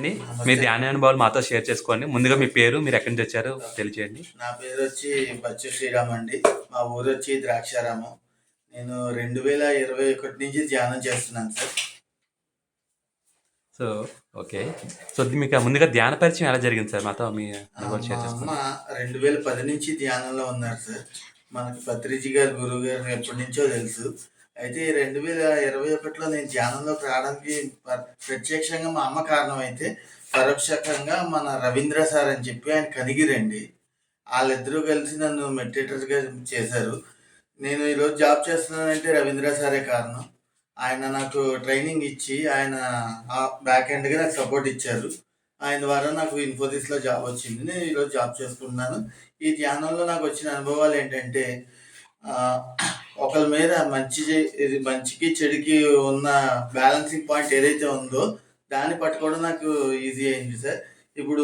అండి. మీ నమస్తే. ధ్యాన అనుభవాలు మాతో షేర్ చేసుకోండి. ముందుగా మీ పేరు, మీరు ఎక్కడి నుంచి వచ్చారో తెలియజేయండి. నా పేరు వచ్చి బచ్చు శ్రీరామ్ అండి. మా ఊరు వచ్చి ద్రాక్షారామం. నేను 2021 నుంచి ధ్యానం చేస్తున్నాను సార్. So, okay. సో, మీకు ముందుగా ధ్యాన పరిచయం ఎలా జరిగింది సార్? మాతో మీ అనుభవాలు మా షేర్ అమ్మ చేసుకోండి. 2010 నుంచి ధ్యానంలో ఉన్నారు సార్. మనకి పత్రిజీ గారు గురువు గారు ఎప్పటి నుంచో తెలుసు. అయితే 2021లో నేను ధ్యానంలోకి రావడానికి ప్రత్యక్షంగా మా అమ్మ కారణం అయితే, పరోక్షకంగా మన రవీంద్ర సార్ అని చెప్పి ఆయన కనిగిరండి. ఆళ్ళిద్దరూ కలిసి నన్ను మెడిటేటర్‌గా చేశారు. నేను ఈరోజు జాబ్ చేస్తున్నానంటే రవీంద్ర సారే కారణం. ఆయన నాకు ట్రైనింగ్ ఇచ్చి, ఆయన బ్యాక్ ఎండ్‌గా నాకు సపోర్ట్ ఇచ్చారు. ఆయన ద్వారా నాకు ఇన్ఫోసిస్‌లో జాబ్ వచ్చింది. నేను ఈరోజు జాబ్ చేసుకుంటున్నాను. ఈ ధ్యానంలో నాకు వచ్చిన అనుభవాలు ఏంటంటే, ఆహ్, ఒకళ్ళ మీద ఇది మంచికి, చెడుకి ఉన్న బ్యాలెన్సింగ్ పాయింట్ ఏదైతే ఉందో, దాన్ని పట్టుకోవడం నాకు ఈజీ అయింది సార్. ఇప్పుడు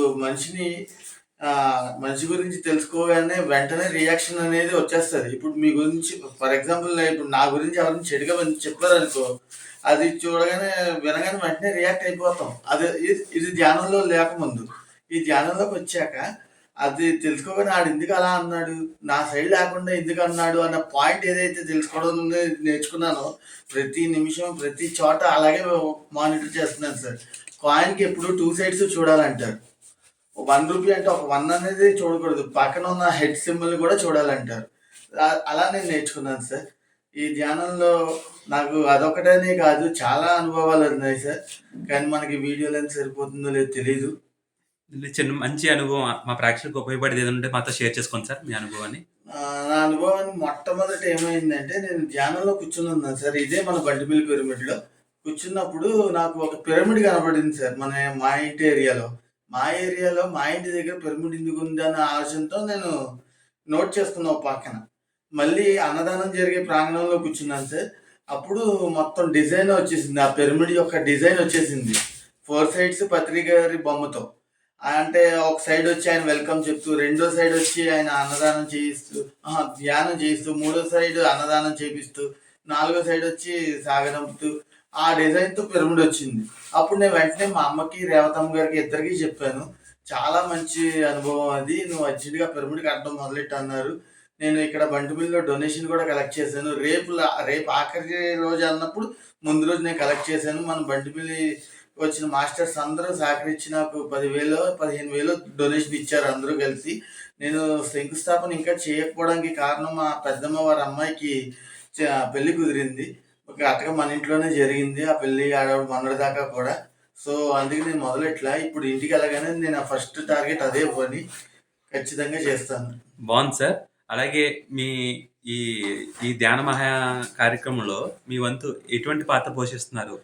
మనిషి గురించి తెలుసుకోగానే వెంటనే రియాక్షన్ అనేది వచ్చేస్తది. ఇప్పుడు మీ గురించి ఫర్ ఎగ్జాంపుల్ ఇప్పుడు నా గురించి ఎవరైనా చెడుగా చెప్పారనుకో, అది చూడగానే వినగానే వెంటనే రియాక్ట్ అయిపోతాం. ఇది ధ్యానంలో లేకముందు. ఈ ధ్యానంలోకొచ్చాక అది తెలుసుకోగానే ఆడెందుకు అలా అన్నాడు? నా సైడ్ లేకుండా ఎందుకు అన్నాడు అన్న పాయింట్ ఏదైతే తెలుసుకోవడం నేర్చుకున్నానో, ప్రతి నిమిషం, ప్రతి చోట అలాగే మానిటర్ చేస్తున్నాను సార్. కాయిన్‌కి ఎప్పుడు 2 సైడ్స్ చూడాలంటారు. రూ. 1 అంటే ఒక 1 అనేది చూడకూడదు. పక్కన ఉన్న హెడ్ సింబల్‌ని కూడా చూడాలంటారు. అలా నేను నేర్చుకున్నాను సార్. ఈ ధ్యానంలో నాకు అదొక్కటనే కాదు, చాలా అనుభవాలున్నాయి సార్. కానీ మనకి వీడియో లెంత్ సరిపోతుందో లేదో తెలీదు. చిన్న మంచి అనుభవం మా ప్రేక్షకులకు ఉపయోగపడేది ఏదైనా ఉంటే మాతో షేర్ చేసుకోండి సార్ మీ అనుభవాన్ని. నా అనుభవాన్ని మొట్టమొదట ఏమైందంటే, నేను ధ్యానంలో కూర్చొనున్నాను సార్. ఇదే మన బంటిమిల్లి పిరమిడ్‌లో. కూర్చున్నప్పుడు నాకు ఒక పిరమిడ్ కనపడింది సార్. మా ఇంటి ఏరియాలో. మా ఇంటి దగ్గర పిరమిడ్ ఎందుకుందన్న ఆలోచనతో నేను నోట్ చేసుకున్నా ఓ పక్కన. మళ్ళీ అన్నదానం జరిగే ప్రాంగణంలో కూర్చున్నాను సార్. అప్పుడు మొత్తం డిజైన్ వచ్చేసింది. ఆ పిరమిడ్ యొక్క డిజైన్ వచ్చేసింది. 4 సైడ్స్ పత్రి గారి బొమ్మతో. అంటే ఒక సైడ్ వచ్చి ఆయన వెల్కమ్ చెప్తూ, రెండో సైడ్ వచ్చి ఆయన అన్నదానం చేయిస్తూ, ధ్యానం చేయిస్తూ, మూడో సైడ్ అన్నదానం చేపిస్తూ, నాలుగో సైడ్ వచ్చి సాగనంపుతూ, ఆ డిజైన్‌తో పిరమిడ్ వచ్చింది. అప్పుడు నేను వెంటనే మా అమ్మకి, రేవతమ్మ గారికి ఇద్దరికీ చెప్పాను. చాలా మంచి అనుభవం అది. నువ్వు అర్జెంట్‌గా పిరమిడ్ కట్టడం మొదలెట్టు అన్నారు. నేను ఇక్కడ బంటిమిల్లిలో డొనేషన్ కూడా కలెక్ట్ చేశాను. రేపు ఆఖరి రోజు అన్నప్పుడు ముందు రోజు నేను కలెక్ట్ చేశాను. మన బంటిమిల్లి వచ్చిన మాస్టర్స్ అందరూ సహకరించి నాకు 10,000 15,000 డొనేషన్ ఇచ్చారు అందరూ కలిసి. నేను శంకుస్థాపన ఇంకా చేయకపోవడానికి కారణం, మా పెద్దమ్మ వారి అమ్మాయికి పెళ్లి కుదిరింది. కరెక్ట్‌గా మన ఇంట్లోనే జరిగింది ఆ పెళ్లి. మొన్నటిదాకా కూడా. సో, అందుకే నేను మొదలెట్లా. ఇప్పుడు ఇంటికెళ్ళగానే నేను ఆ ఫస్ట్ టార్గెట్ అదే పని. ఖచ్చితంగా చేస్తాను. బాగుంది సార్. అలాగే మీ ఈ ఈ ధ్యాన మహా కార్యక్రమంలో మీ వంతు ఎటువంటి పాత్ర పోషిస్తున్నారు?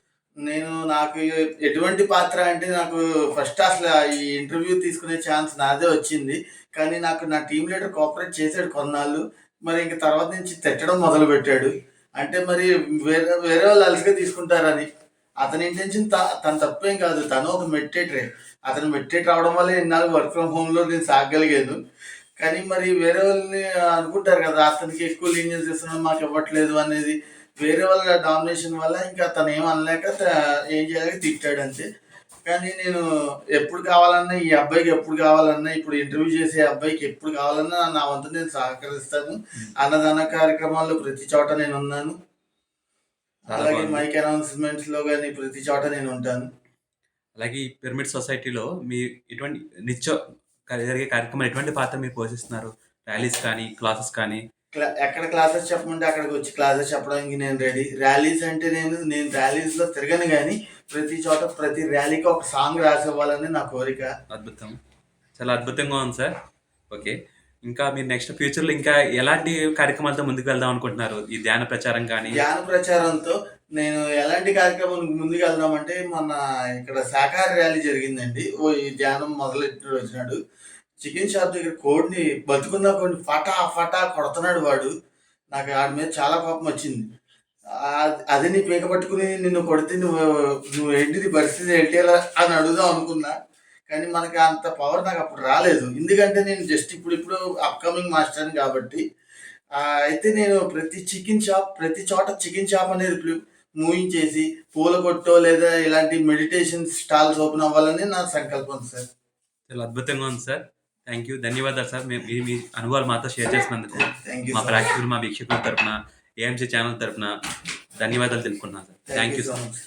నాకు ఎటువంటి పాత్ర అంటే, నాకు ఫస్ట్ అసలు ఈ ఇంటర్వ్యూ తీసుకునే ఛాన్స్ నాదే వచ్చింది. కానీ నాకు నా టీమ్ లీడర్ కోఆపరేట్ చేసాడు కొన్నాళ్ళు. మరి ఇంక తర్వాత నుంచి తిట్టడం మొదలుపెట్టాడు. అంటే మరి వేరే వేరే వాళ్ళు అలసిగా తీసుకుంటారని. అతని ఇంటెన్షన్ తన తప్పేం కాదు. తను ఒక మెడిటేటరే. అతను మెడిటేటర్ అవ్వడం వల్లే ఇన్నాళ్ళు వర్క్ ఫ్రమ్ హోమ్‌లో నేను సాగగలిగాను. కానీ మరి వేరే వాళ్ళని అనుకుంటారు కదా! అతనికి ఎక్కువ లీనియన్స్ ఇస్తున్నాం, మాకు ఇవ్వట్లేదు అనేది. వేరే వాళ్ళ డామినేషన్ వల్ల ఇంకా తను ఏం అనలేక ఏం చేయలేక తిట్టాడు అంతే. కానీ నేను ఎప్పుడు కావాలన్నా, ఈ అబ్బాయికి ఎప్పుడు కావాలన్నా, ఇప్పుడు ఇంటర్వ్యూ చేసే అబ్బాయికి ఎప్పుడు కావాలన్నా నా వంతు నేను సహకరిస్తాను. అన్నదాన కార్యక్రమాల్లో ప్రతి చోట నేనున్నాను. అలాగే మైక్ అనౌన్స్‌మెంట్స్‌లో గాని ప్రతి చోట నేనుంటాను. అలాగే ఈ పిరమిడ్ సొసైటీలో మీ ఎటువంటి నిత్యం జరిగే కార్యక్రమాలు ఎటువంటి పాత్ర మీరు పోషిస్తున్నారు? ర్యాలీస్ కానీ, క్లాసెస్ కానీ? ఎక్కడ క్లాసెస్ చెప్పమంటే అక్కడికొచ్చి క్లాసెస్ చెప్పడానికి నేను రెడీ. ర్యాలీస్ అంటే నేను ర్యాలీస్‌లో తిరగను గానీ, ప్రతి చోట ప్రతి ర్యాలీకి ఒక సాంగ్ రాసివ్వాలని నా కోరిక. అద్భుతం. చాలా అద్భుతంగా ఉంది సార్. ఓకే. ఇంకా మీరు నెక్స్ట్ ఫ్యూచర్‌లో ఇంకా ఎలాంటి కార్యక్రమాలతో ముందుకు వెళ్దాం అనుకుంటున్నారు? ఈ ధ్యాన ప్రచారం కానీ? ధ్యాన ప్రచారంతో నేను ఎలాంటి కార్యక్రమం ముందుకెళ్దామంటే, మొన్న ఇక్కడ శాకాహార ర్యాలీ జరిగిందండి. ఈ ధ్యానం మొదలెట్టిన రోజు నాడు. చికెన్ షాప్ దగ్గర కోడిని, బతుకున్న కోడిని ఫటా ఫటా కొడుతున్నాడు వాడు. నాకు ఆడి మీద చాలా కోపం వచ్చింది. అది నీ పీక పట్టుకుని నిన్ను కొడితే నువ్వు ఏంటి నీ పరిస్థితి ఏంటి ఎలా అని అడుగుదాం అనుకున్నా. కానీ మనకి అంత పవర్ నాకు అప్పుడు రాలేదు. ఎందుకంటే నేను జస్ట్ ఇప్పుడిప్పుడు అప్‌కమింగ్ మాస్టర్‌ని కాబట్టి. అయితే నేను ప్రతి చోట చికెన్ షాప్ అనేది మూయించేసి పూల కొట్టో లేదా ఇలాంటి మెడిటేషన్ స్టాల్స్ ఓపెన్ అవ్వాలని నా సంకల్పం సార్. చాలా అద్భుతంగా ఉంది సార్. Thank you. ధన్యవాదాలు సార్. మీ మీ అనుభవాలు మాతో షేర్ చేసినందుకు థ్యాంక్ యూ మా సో మచ్. ప్రేక్షకులు, మా వీక్షకుల తరపున, ఏఎంసీ ఛానల్ తరపున ధన్యవాదాలు తెలుపుకుంటున్నాను sir. Thank thank you you so sir. Much.